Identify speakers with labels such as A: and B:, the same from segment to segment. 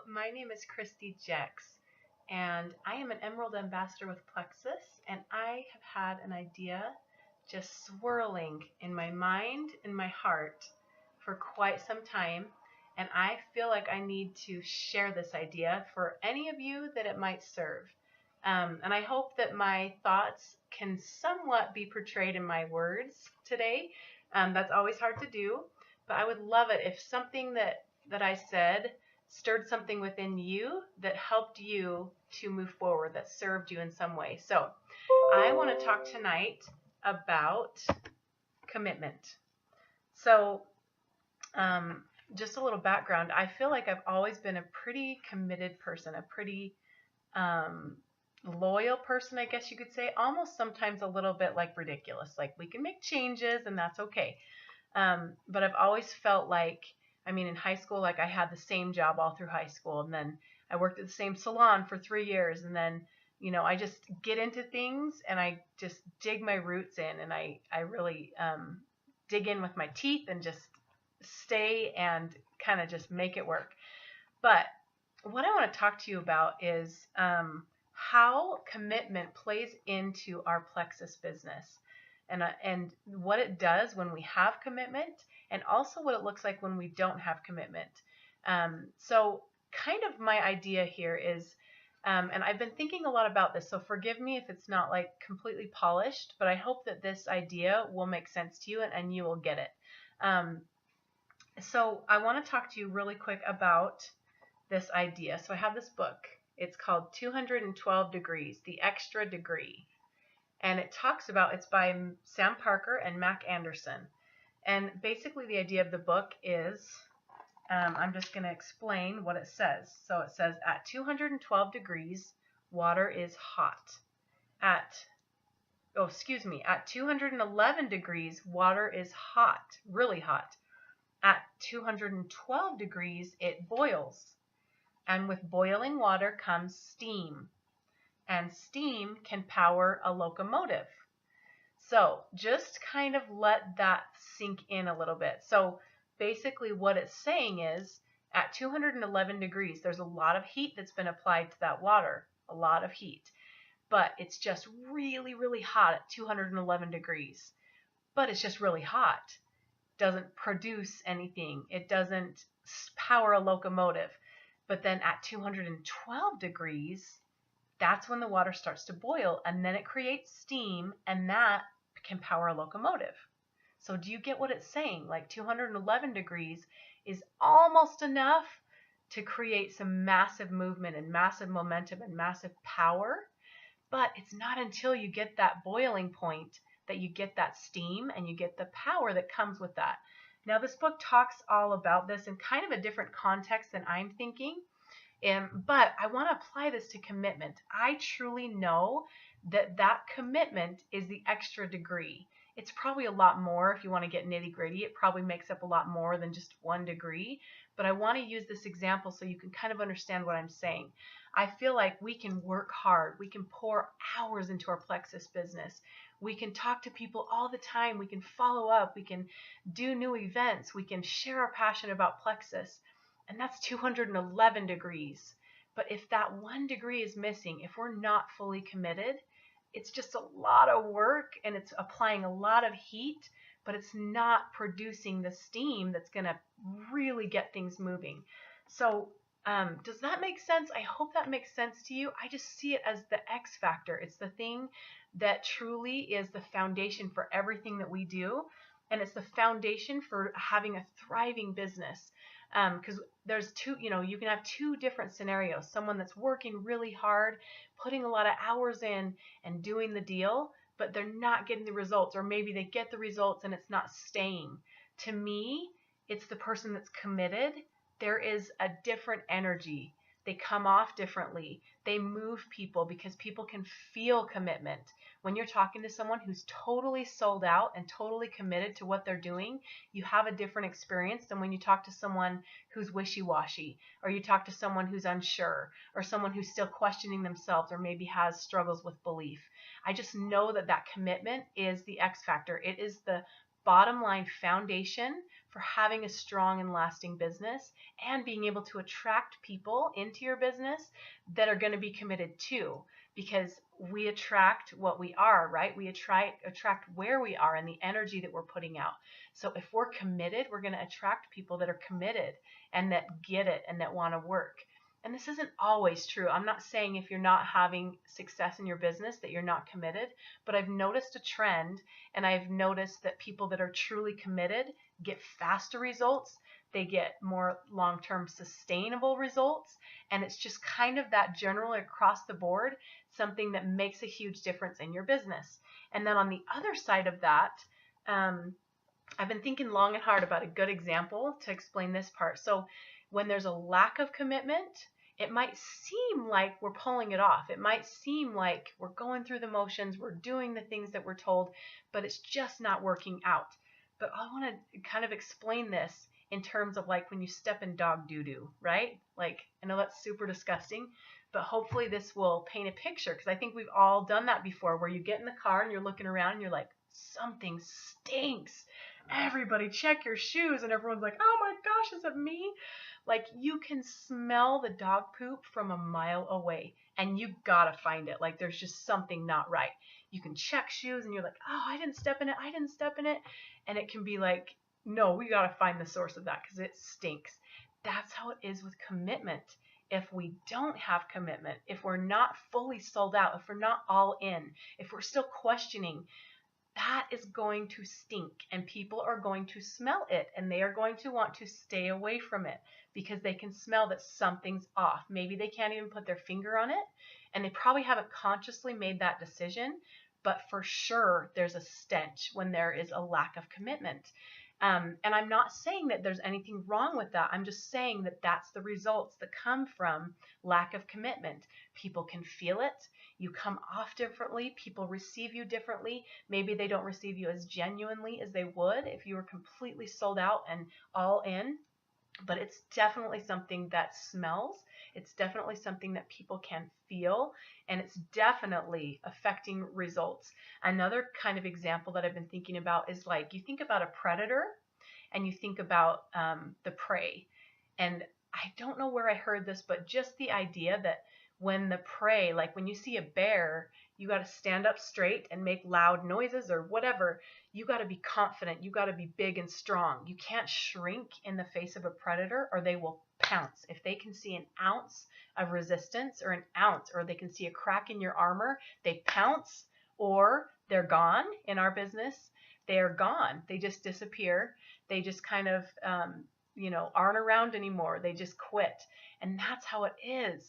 A: my name is Christy Jex, and I am an Emerald Ambassador with Plexus, and I have had an idea just swirling in my mind and my heart for quite some time, and I feel like I need to share this idea for any of you that it might serve. And I hope that my thoughts can somewhat be portrayed in my words today. That's always hard to do, but I would love it if something that I said stirred something within you that helped you to move forward, that served you in some way. So I want to talk tonight about commitment. So just a little background. I feel like I've always been a pretty committed person, a pretty loyal person, I guess you could say, almost sometimes a little bit like ridiculous. Like we can make changes and that's okay. But I've always felt like, in high school, like I had the same job all through high school, and then I worked at the same salon for 3 years, and then, I just get into things and I just dig my roots in, and I really dig in with my teeth and just stay and kind of just make it work. But what I want to talk to you about is how commitment plays into our Plexus business. And what it does when we have commitment, and also what it looks like when we don't have commitment. So kind of my idea here is, and I've been thinking a lot about this, so forgive me if it's not like completely polished, but I hope that this idea will make sense to you and you will get it. So I want to talk to you really quick about this idea. So I have this book. It's called 212 Degrees, the Extra Degree. And it talks about, it's by Sam Parker and Mac Anderson. And basically the idea of the book is, I'm just going to explain what it says. So it says, at 212 degrees, water is hot. At 211 degrees, water is hot, really hot. At 212 degrees, it boils. And with boiling water comes steam. And steam can power a locomotive. So just kind of let that sink in a little bit. So basically what it's saying is at 211 degrees, there's a lot of heat that's been applied to that water, a lot of heat. But it's just really, really hot at 211 degrees. But it's just really hot. Doesn't produce anything. It doesn't power a locomotive. But then at 212 degrees, that's when the water starts to boil, and then it creates steam, and that can power a locomotive. So do you get what it's saying? Like 211 degrees is almost enough to create some massive movement and massive momentum and massive power, but it's not until you get that boiling point that you get that steam and you get the power that comes with that. Now this book talks all about this in kind of a different context than I'm thinking. But I want to apply this to commitment. I truly know that commitment is the extra degree. It's probably a lot more if you want to get nitty gritty. It probably makes up a lot more than just 1 degree. But I want to use this example so you can kind of understand what I'm saying. I feel like we can work hard. We can pour hours into our Plexus business. We can talk to people all the time. We can follow up. We can do new events. We can share our passion about Plexus. And that's 211 degrees. But if that 1 degree is missing, if we're not fully committed, it's just a lot of work and it's applying a lot of heat, but it's not producing the steam that's going to really get things moving. So does that make sense? I hope that makes sense to you. I just see it as the X factor. It's the thing that truly is the foundation for everything that we do. And it's the foundation for having a thriving business. Because there's you can have 2 different scenarios. Someone that's working really hard, putting a lot of hours in and doing the deal, but they're not getting the results, or maybe they get the results and it's not staying. To me, it's the person that's committed. There is a different energy. They come off differently. They move people because people can feel commitment. When you're talking to someone who's totally sold out and totally committed to what they're doing, you have a different experience than when you talk to someone who's wishy-washy, or you talk to someone who's unsure, or someone who's still questioning themselves, or maybe has struggles with belief. I just know that commitment is the X factor. It is the bottom line foundation for having a strong and lasting business and being able to attract people into your business that are going to be committed too, because we attract what we are, right? We attract where we are and the energy that we're putting out. So if we're committed, we're going to attract people that are committed and that get it and that want to work. And this isn't always true. I'm not saying if you're not having success in your business that you're not committed, but I've noticed a trend, and I've noticed that people that are truly committed get faster results. They get more long-term sustainable results, and it's just kind of that generally across the board, something that makes a huge difference in your business. And then on the other side of that, I've been thinking long and hard about a good example to explain this part. So when there's a lack of commitment, it might seem like we're pulling it off. It might seem like we're going through the motions, we're doing the things that we're told, but it's just not working out. But I want to kind of explain this in terms of like when you step in dog doo-doo, right? Like, I know that's super disgusting, but hopefully this will paint a picture, because I think we've all done that before, where you get in the car and you're looking around and you're like, something stinks. Everybody check your shoes, and everyone's like, oh my gosh, is it me? Like, you can smell the dog poop from a mile away, and you gotta find it. Like, there's just something not right. You can check shoes and you're like, oh, I didn't step in it. And it can be like, no, we gotta find the source of that because it stinks. That's how it is with commitment. If we don't have commitment, if we're not fully sold out, if we're not all in, if we're still questioning, that is going to stink, and people are going to smell it, and they are going to want to stay away from it because they can smell that something's off. Maybe they can't even put their finger on it, and they probably haven't consciously made that decision, but for sure there's a stench when there is a lack of commitment. And I'm not saying that there's anything wrong with that. I'm just saying that that's the results that come from lack of commitment. People can feel it. You come off differently. People receive you differently. Maybe they don't receive you as genuinely as they would if you were completely sold out and all in. But it's definitely something that smells. It's definitely something that people can feel, and it's definitely affecting results. Another kind of example that I've been thinking about is like, you think about a predator and you think about the prey. And I don't know where I heard this, but just the idea that when the prey, like when you see a bear, you got to stand up straight and make loud noises or whatever. You got to be confident. You got to be big and strong. You can't shrink in the face of a predator, or they will pounce. If they can see an ounce of resistance or an ounce, or they can see a crack in your armor, they pounce, or they're gone. In our business, they are gone. They just disappear. They just kind of, aren't around anymore. They just quit. And that's how it is.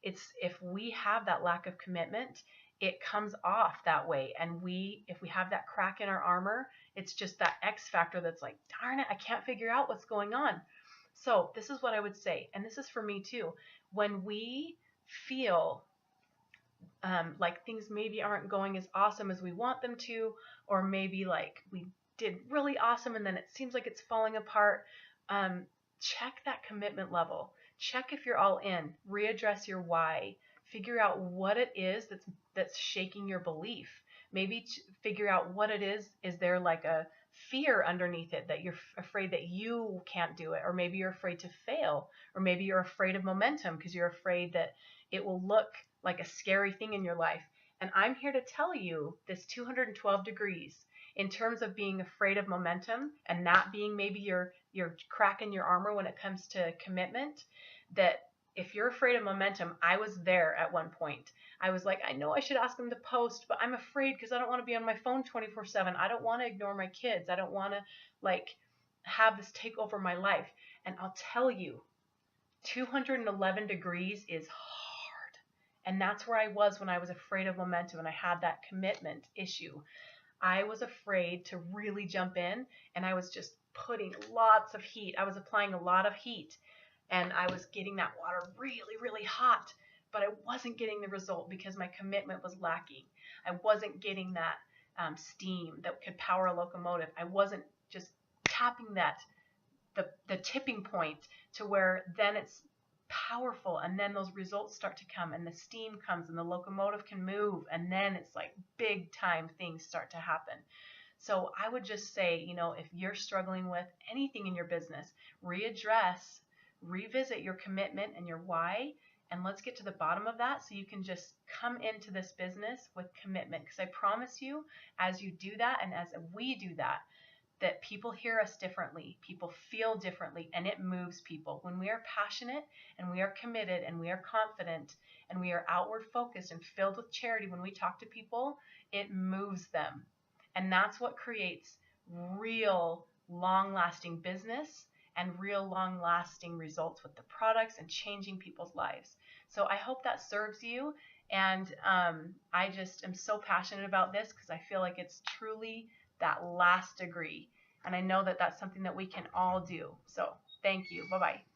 A: It's if we have that lack of commitment, it comes off that way. And if we have that crack in our armor, it's just that X factor that's like, darn it, I can't figure out what's going on. So this is what I would say, and this is for me too. When we feel like things maybe aren't going as awesome as we want them to, or maybe like we did really awesome and then it seems like it's falling apart, check that commitment level. Check if you're all in. Readdress your why. Figure out what it is that's shaking your belief. Maybe figure out what it is. Is there like a fear underneath it that you're afraid that you can't do it? Or maybe you're afraid to fail. Or maybe you're afraid of momentum because you're afraid that it will look like a scary thing in your life. And I'm here to tell you this 212 degrees in terms of being afraid of momentum and that being maybe your crack in your armor when it comes to commitment, that if you're afraid of momentum, I was there at one point. I was like, I know I should ask them to post, but I'm afraid because I don't want to be on my phone 24/7. I don't want to ignore my kids. I don't want to like have this take over my life. And I'll tell you, 211 degrees is hard. And that's where I was when I was afraid of momentum and I had that commitment issue. I was afraid to really jump in, and I was just putting lots of heat. I was applying a lot of heat, and I was getting that water really, really hot, but I wasn't getting the result because my commitment was lacking. I wasn't getting that steam that could power a locomotive. I wasn't just tapping the tipping point to where then it's powerful, and then those results start to come and the steam comes and the locomotive can move, and then it's like big time things start to happen. So I would just say, if you're struggling with anything in your business, readdress, revisit your commitment and your why, and let's get to the bottom of that so you can just come into this business with commitment. Because I promise you, as you do that and as we do that, that people hear us differently, people feel differently, and it moves people. When we are passionate and we are committed and we are confident and we are outward focused and filled with charity, when we talk to people, it moves them. And that's what creates real long-lasting business and real long-lasting results with the products and changing people's lives. So I hope that serves you. And I just am so passionate about this because I feel like it's truly that last degree. And I know that that's something that we can all do. So thank you. Bye-bye.